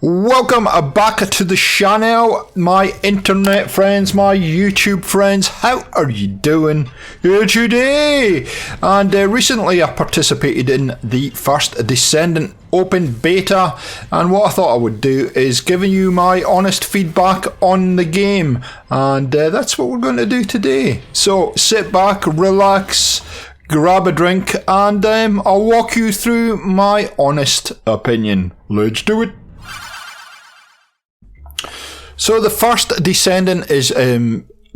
Welcome back to the channel, my internet friends, my YouTube friends. How are you doing here today? And recently I participated in the First Descendant open beta, and what I thought I would do is giving you my honest feedback on the game, and that's what we're going to do today. So sit back, relax, grab a drink, and I'll walk you through my honest opinion. Let's do it. So the First Descendant is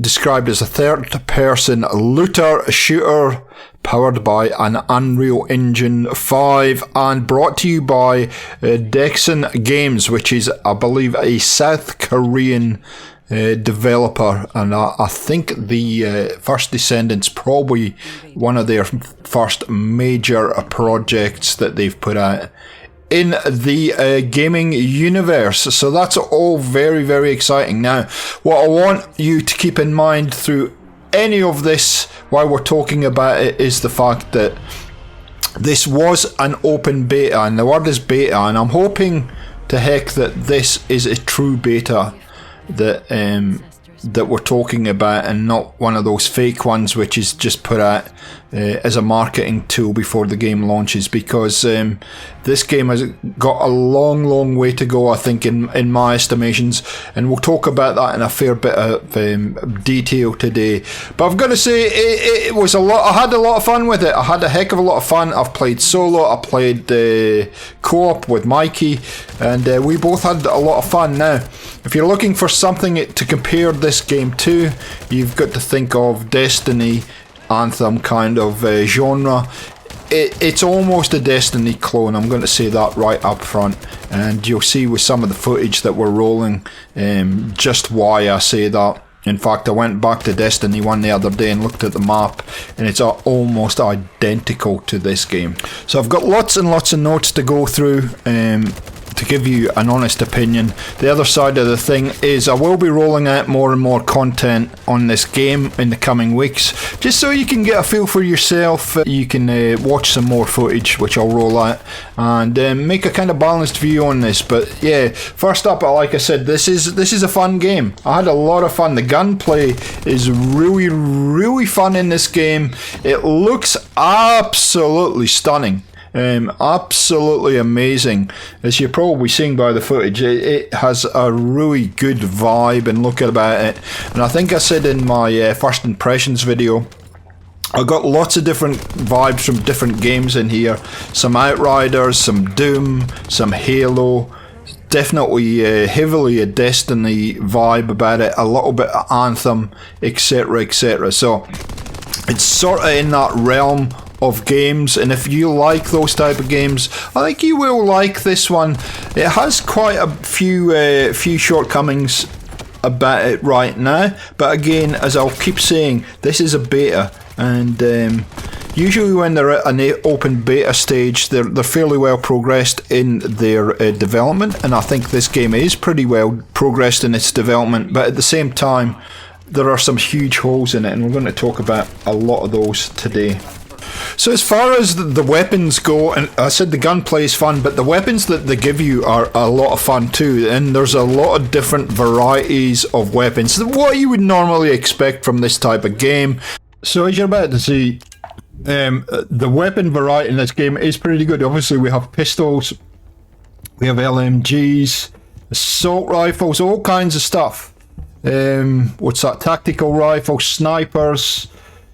described as a third-person looter shooter powered by an Unreal Engine 5 and brought to you by Descendants, which is, I believe, a South Korean developer, and I think the First Descendants probably one of their first major projects that they've put out in the gaming universe. So that's all very, very exciting. Now, what I want you to keep in mind through any of this while we're talking about it is the fact that this was an open beta, and the word is beta, and I'm hoping to heck that this is a true beta that that we're talking about, and not one of those fake ones which is just put out as a marketing tool before the game launches, because this game has got a long way to go, I think, in my estimations, and we'll talk about that in a fair bit of detail today. But I've got to say, it was a lot. I had a lot of fun with it. I had a heck of a lot of fun. I've played solo, I played co-op with Mikey, and we both had a lot of fun. Now, if you're looking for something to compare this game to, you've got to think of Destiny, Anthem kind of genre. It's almost a Destiny clone, I'm going to say that right up front, and you'll see with some of the footage that we're rolling just why I say that. In fact, I went back to Destiny 1 the other day and looked at the map, and it's almost identical to this game. So I've got lots and lots of notes to go through to give you an honest opinion. The other side of the thing is I will be rolling out more and more content on this game in the coming weeks, just so you can get a feel for yourself. You can watch some more footage which I'll roll out and make a kind of balanced view on this. But yeah, first up, like I said, this is a fun game. I had a lot of fun. The gunplay is really fun in this game. It looks absolutely stunning. Absolutely amazing. As you're probably seeing by the footage, it has a really good vibe and look about it. And I think I said in my first impressions video, I got lots of different vibes from different games in here. Some Outriders, some Doom, some Halo. Definitely heavily a Destiny vibe about it. A little bit of Anthem, etc, etc. So it's sort of in that realm of games, and if you like those type of games, I think you will like this one. It has quite a few shortcomings about it right now, but again, as I'll keep saying, this is a beta, and usually when they're at an open beta stage, they're fairly well progressed in their development, and I think this game is pretty well progressed in its development, but at the same time there are some huge holes in it, and we're going to talk about a lot of those today. So as far as the weapons go, and I said the gunplay is fun, but the weapons that they give you are a lot of fun too, and there's a lot of different varieties of weapons, what you would normally expect from this type of game. So as you're about to see, the weapon variety in this game is pretty good. Obviously we have pistols, we have LMGs, assault rifles, all kinds of stuff. What's that? Tactical rifles, snipers,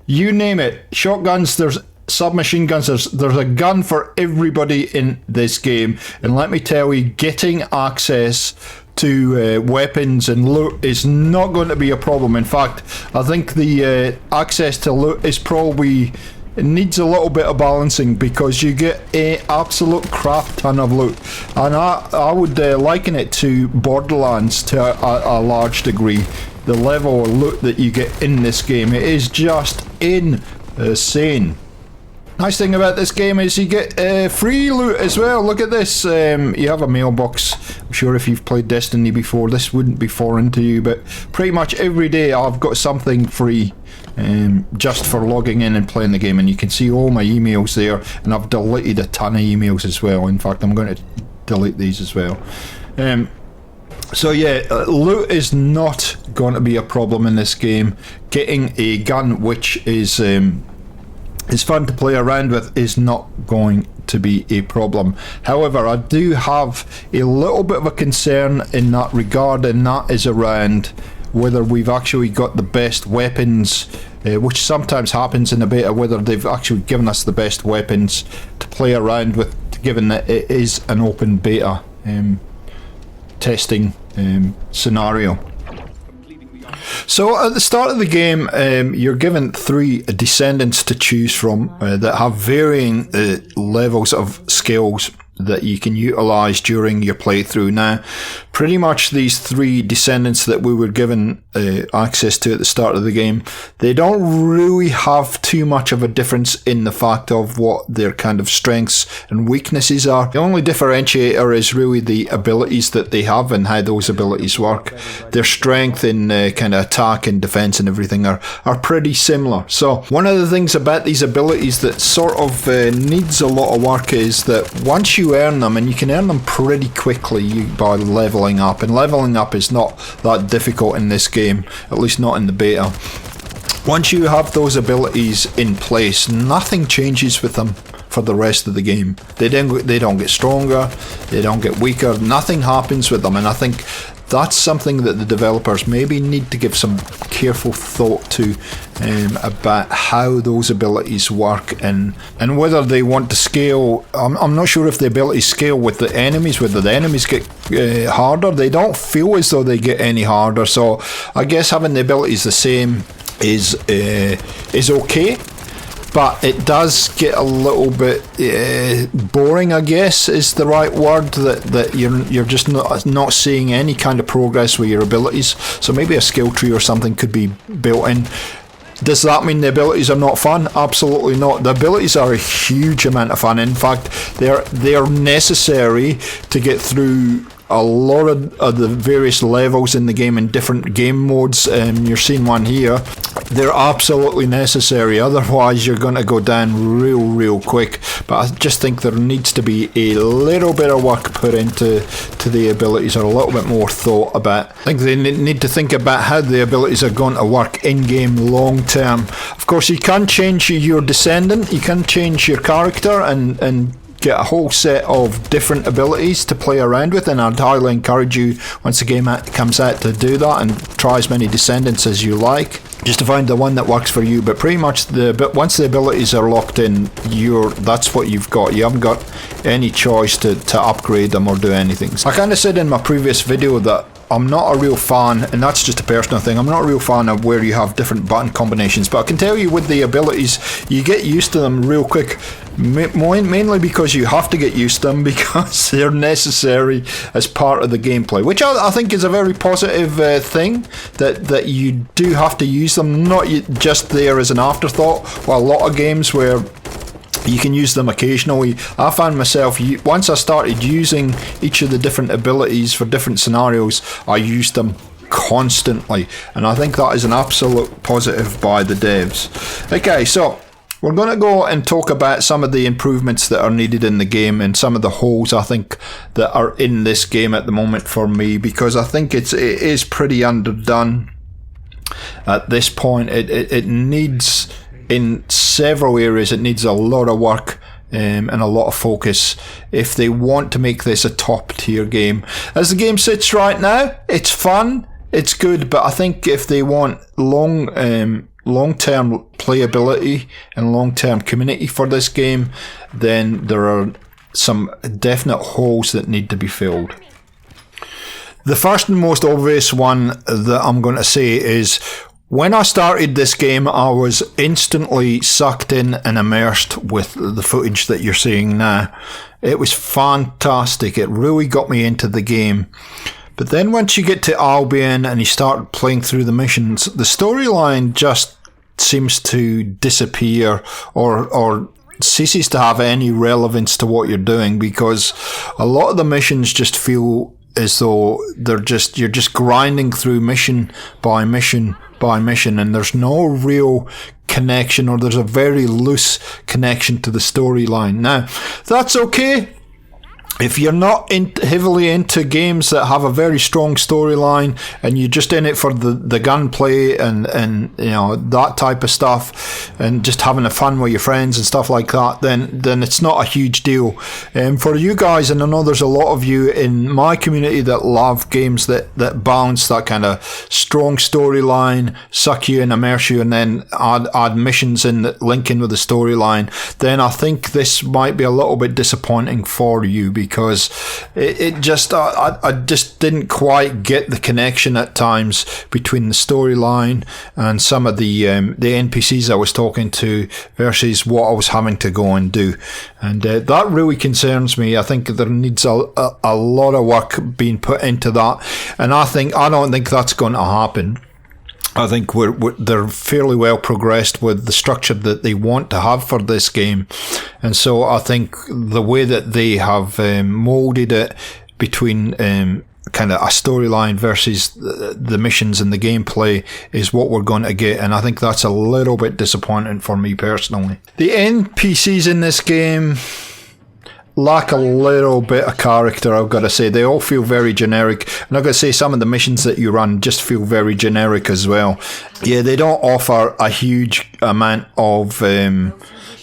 you name it. Shotguns, there's submachine guns, there's a gun for everybody in this game. And let me tell you, getting access to weapons and loot is not going to be a problem. In fact, I think the access to loot is probably, it needs a little bit of balancing, because you get an absolute crap ton of loot, and I would liken it to Borderlands to a large degree. The level of loot that you get in this game, it is just insane. Nice thing about this game is you get free loot as well. Look at this. You have a mailbox. I'm sure if you've played Destiny before, this wouldn't be foreign to you, but pretty much every day I've got something free just for logging in and playing the game, and you can see all my emails there, and I've deleted a ton of emails as well. In fact, I'm going to delete these as well. So yeah, loot is not going to be a problem in this game. Getting a gun which is fun to play around with is not going to be a problem. However, I do have a little bit of a concern in that regard, and that is around whether we've actually got the best weapons, which sometimes happens in a beta, whether they've actually given us the best weapons to play around with, given that it is an open beta testing scenario. So at the start of the game, you're given 3 Descendants to choose from that have varying levels of skills that you can utilise during your playthrough. Now, pretty much these 3 Descendants that we were given access to at the start of the game, they don't really have too much of a difference in the fact of what their kind of strengths and weaknesses are. The only differentiator is really the abilities that they have and how those abilities work. Their strength in kind of attack and defence and everything are pretty similar. So one of the things about these abilities that sort of needs a lot of work is that once you earn them, and you can earn them pretty quickly by leveling up, and leveling up is not that difficult in this game, at least not in the beta. Once you have those abilities in place, nothing changes with them for the rest of the game. They don't get stronger, they don't get weaker, nothing happens with them, and I think that's something that the developers maybe need to give some careful thought to about how those abilities work and whether they want to scale. I'm not sure if the abilities scale with the enemies, whether the enemies get harder. They don't feel as though they get any harder, so I guess having the abilities the same is okay. But it does get a little bit boring, I guess, is the right word, that you're just not seeing any kind of progress with your abilities. So maybe a skill tree or something could be built in. Does that mean the abilities are not fun? Absolutely not. The abilities are a huge amount of fun. In fact, they're necessary to get through a lot of the various levels in the game in different game modes. You're seeing one here. They're absolutely necessary, otherwise you're going to go down real quick. But I just think there needs to be a little bit of work put into the abilities, or a little bit more thought about. I think they need to think about how the abilities are going to work in-game long term. Of course, you can change your Descendant, you can change your character and get a whole set of different abilities to play around with, and I'd highly encourage you, once the game comes out, to do that and try as many Descendants as you like, just to find the one that works for you. But pretty much once the abilities are locked in, that's what you've got. You haven't got any choice to upgrade them or do anything. I kind of said in my previous video that I'm not a real fan, and that's just a personal thing, I'm not a real fan of where you have different button combinations, but I can tell you with the abilities, you get used to them real quick, mainly because you have to get used to them, because they're necessary as part of the gameplay, which I think is a very positive thing, that you do have to use them, not just there as an afterthought. Well, a lot of games where you can use them occasionally, I found myself, once I started using each of the different abilities for different scenarios, I used them constantly, and I think that is an absolute positive by the devs. Okay, so we're going to go and talk about some of the improvements that are needed in the game, and some of the holes I think that are in this game at the moment for me, because I think it is pretty underdone at this point. It needs, in several areas, it needs a lot of work and a lot of focus if they want to make this a top tier game. As the game sits right now, it's fun, it's good, but I think if they want long-term playability and long-term community for this game, then there are some definite holes that need to be filled. The first and most obvious one that I'm going to say is, when I started this game, I was instantly sucked in and immersed with the footage that you're seeing now. It was fantastic. It really got me into the game. But then once you get to Albion and you start playing through the missions, the storyline just seems to disappear or ceases to have any relevance to what you're doing, because a lot of the missions just feel as though you're just grinding through mission by mission by mission, and there's no real connection, or there's a very loose connection to the storyline. Now, that's okay. if you're not heavily into games that have a very strong storyline and you're just in it for the gunplay and you know, that type of stuff, and just having a fun with your friends and stuff like that, then it's not a huge deal. For you guys, and I know there's a lot of you in my community that love games that balance that kind of strong storyline, suck you in, immerse you, and then add missions in that link in with the storyline, then I think this might be a little bit disappointing for you, because it just I just didn't quite get the connection at times between the storyline and some of the NPCs I was talking to versus what I was having to go and do, and that really concerns me. I think there needs a lot of work being put into that, and I don't think that's going to happen. I think they're fairly well progressed with the structure that they want to have for this game. And so I think the way that they have molded it between kind of a storyline versus the missions and the gameplay is what we're going to get. And I think that's a little bit disappointing for me personally. The NPCs in this game lack a little bit of character, I've got to say. They all feel very generic, and I've got to say some of the missions that you run just feel very generic as well. Yeah, they don't offer a huge amount of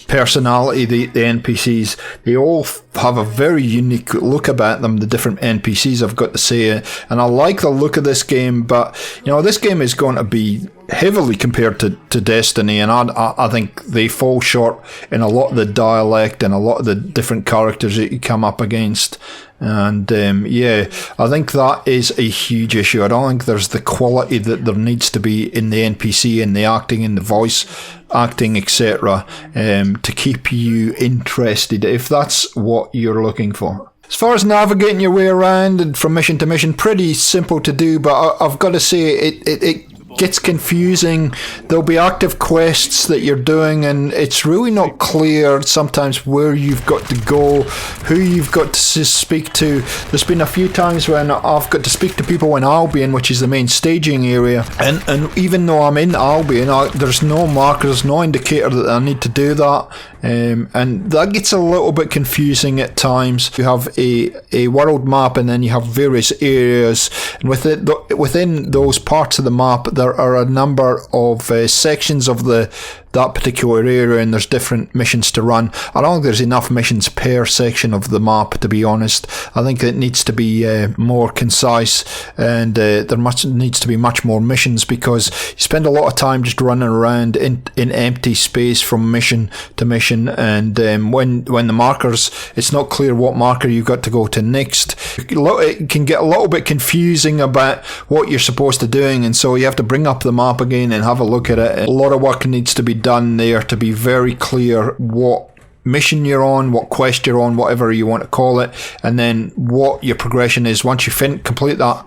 personality, the NPCs. They all have a very unique look about them, the different NPCs, I've got to say, and I like the look of this game, but you know, this game is going to be heavily compared to Destiny, and I think they fall short in a lot of the dialect and a lot of the different characters that you come up against. And yeah, I think that is a huge issue. I don't think there's the quality that there needs to be in the NPC, in the acting, in the voice acting, etc., to keep you interested, if that's what you're looking for. As far as navigating your way around and from mission to mission, pretty simple to do, but I've got to say it gets confusing. There'll be active quests that you're doing, and it's really not clear sometimes where you've got to go, who you've got to speak to. There's been a few times when I've got to speak to people in Albion, which is the main staging area, and even though I'm in Albion, there's no markers, no indicator that I need to do that, and that gets a little bit confusing at times. You have a world map, and then you have various areas, and within those parts of the map there are a number of sections of that particular area, and there's different missions to run. I don't think there's enough missions per section of the map, to be honest. I think it needs to be more concise, and there needs to be much more missions, because you spend a lot of time just running around in empty space from mission to mission, and when the markers, it's not clear what marker you've got to go to next. It can get a little bit confusing about what you're supposed to be doing, and so you have to bring up the map again and have a look at it. A lot of work needs to be done there to be very clear what mission you're on, what quest you're on, whatever you want to call it, and then what your progression is once you complete that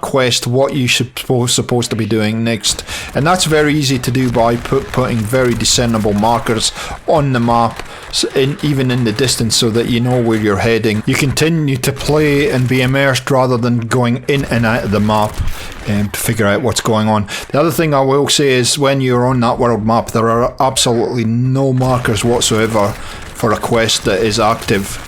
quest, what you supposed to be doing next. And that's very easy to do by putting very discernible markers on the map, even in the distance, so that you know where you're heading. You continue to play and be immersed rather than going in and out of the map to figure out what's going on. The other thing I will say is, when you're on that world map, there are absolutely no markers whatsoever for a quest that is active.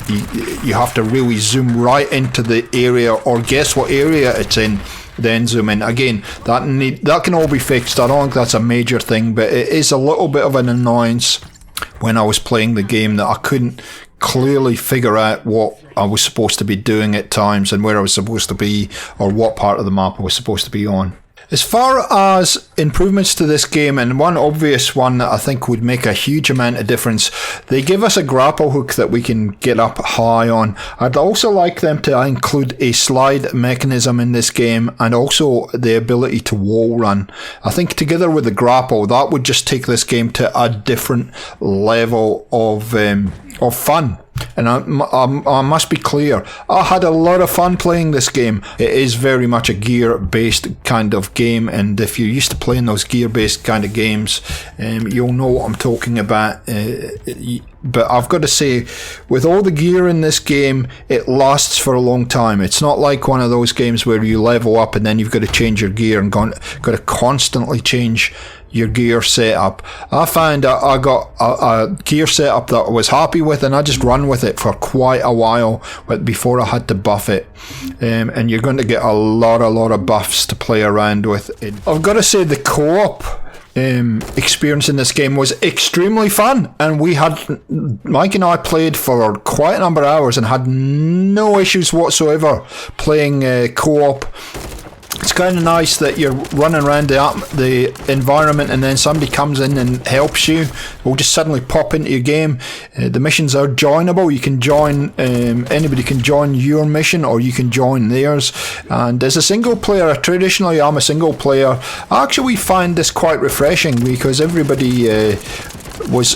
You have to really zoom right into the area, or guess what area it's in, then zoom in. Again, that can all be fixed. I don't think that's a major thing, but it is a little bit of an annoyance when I was playing the game, that I couldn't clearly figure out what I was supposed to be doing at times, and where I was supposed to be, or what part of the map I was supposed to be on. As far as improvements to this game, and one obvious one that I think would make a huge amount of difference, they give us a grapple hook that we can get up high on. I'd also like them to include a slide mechanism in this game, and also the ability to wall run. I think together with the grapple, that would just take this game to a different level of fun. And I must be clear, I had a lot of fun playing this game. It is very much a gear-based kind of game, and if you're used to playing those gear-based kind of games, you'll know what I'm talking about. But I've got to say, with all the gear in this game, it lasts for a long time. It's not like one of those games where you level up and then you've got to change your gear and got to constantly change your gear setup. I found that I got a gear setup that I was happy with, and I just run with it for quite a while before I had to buff it. And you're going to get a lot of buffs to play around with. I've got to say the co-op experience in this game was extremely fun, and Mike and I played for quite a number of hours and had no issues whatsoever playing co-op. It's kind of nice that you're running around the environment, and then somebody comes in and helps you. Will just suddenly pop into your game. The missions are joinable. You can join, anybody can join your mission, or you can join theirs. And as a single player, traditionally I'm a single player. I actually find this quite refreshing, because everybody was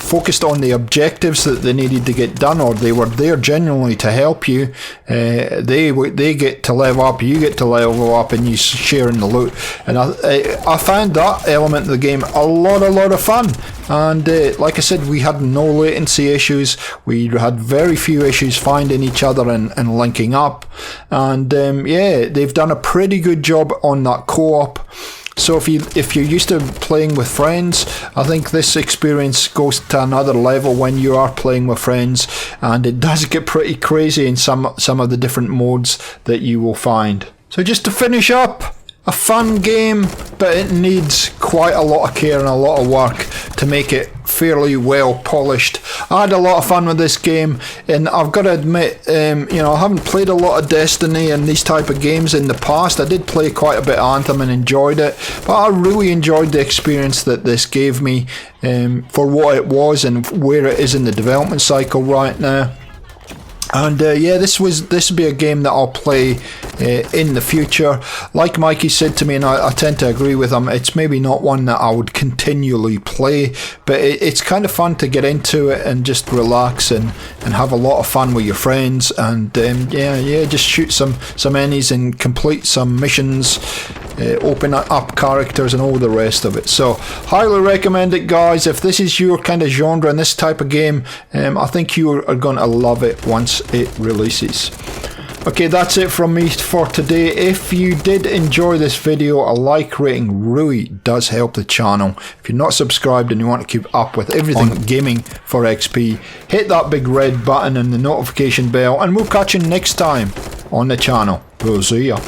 focused on the objectives that they needed to get done, or they were there genuinely to help you. They get to level up, you get to level up, and you share in the loot. And I found that element of the game a lot of fun. And like I said, we had no latency issues. We had very few issues finding each other and linking up. And yeah, they've done a pretty good job on that co-op. So if you're used to playing with friends, I think this experience goes to another level when you are playing with friends, and it does get pretty crazy in some of the different modes that you will find. So just to finish up, a fun game, but it needs quite a lot of care and a lot of work to make it fairly well polished. I had a lot of fun with this game, and I've got to admit, you know, I haven't played a lot of Destiny and these type of games in the past. I did play quite a bit of Anthem and enjoyed it, but I really enjoyed the experience that this gave me for what it was and where it is in the development cycle right now. And yeah, this would be a game that I'll play in the future. Like Mikey said to me, and I tend to agree with him, it's maybe not one that I would continually play, but it's kind of fun to get into it and just relax and have a lot of fun with your friends. And yeah, just shoot some enemies and complete some missions, open up characters and all the rest of it. So highly recommend it, guys. If this is your kind of genre and this type of game, I think you are going to love it once it releases. Okay, that's it from me for today. If you did enjoy this video, a like rating really does help the channel. If you're not subscribed and you want to keep up with everything gaming for XP, hit that big red button and the notification bell, and we'll catch you next time on the channel. We'll see ya.